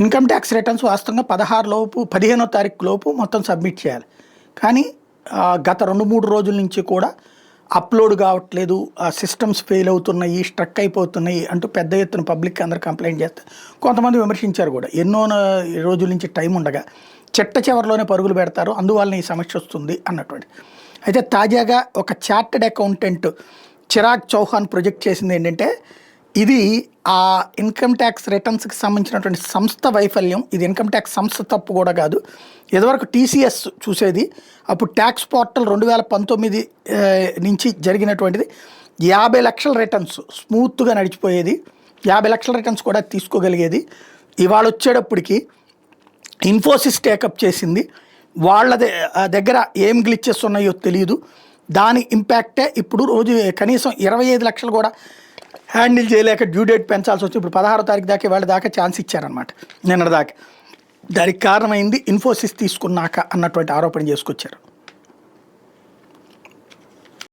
Income tax returns వాస్తవంగా 16 లోపు 15వ తారీఖు లోపు మొత్తం సబ్మిట్ చేయాలి. కానీ గత 2-3 రోజుల నుంచి కూడా అప్లోడ్ కావట్లేదు, సిస్టమ్స్ ఫెయిల్ అవుతున్నాయి, స్ట్రక్ అయిపోతున్నాయి అంటూ పెద్ద ఎత్తున పబ్లిక్ అందరు కంప్లైంట్ చేస్తే కొంతమంది విమర్శించారు కూడా. ఎన్నో రోజుల నుంచి టైం ఉండగా చిట్ట చివరిలోనే పరుగులు పెడతారు, అందువల్ల ఈ సమస్య వస్తుంది అన్నటువంటి. అయితే తాజాగా ఒక chartered accountant Chirag Chauhan project చేసింది ఏంటంటే, ఇది ఆ ఇన్కమ్ ట్యాక్స్ రిటర్న్స్కి సంబంధించినటువంటి సంస్థ వైఫల్యం. ఇది ఇన్కమ్ ట్యాక్స్ సంస్థ తప్పు కూడా కాదు. ఇదివరకు టీసీఎస్ చూసేది, అప్పుడు ట్యాక్స్ పోర్టల్ 2019 నుంచి జరిగినటువంటిది 50 లక్షల రిటర్న్స్ స్మూత్గా నడిచిపోయేది. 50 లక్షల రిటర్న్స్ కూడా తీసుకోగలిగేది. ఇవాళ వచ్చేటప్పటికి ఇన్ఫోసిస్ టేకప్ చేసింది. వాళ్ళ దగ్గర ఏం గ్లిచెస్ ఉన్నాయో తెలియదు. దాని ఇంపాక్టే ఇప్పుడు రోజు కనీసం 25 లక్షలు కూడా హ్యాండిల్ చేయలేక డ్యూ డేట్ పెంచాల్సి వచ్చి ఇప్పుడు 16వ తారీఖు దాకా వాళ్ళ దాకా ఛాన్స్ ఇచ్చారనమాట, నిన్నటి దాకా. దానికి కారణమైంది ఇన్ఫోసిస్ తీసుకున్నాక అన్నటువంటి ఆరోపణ చేసుకొచ్చారు.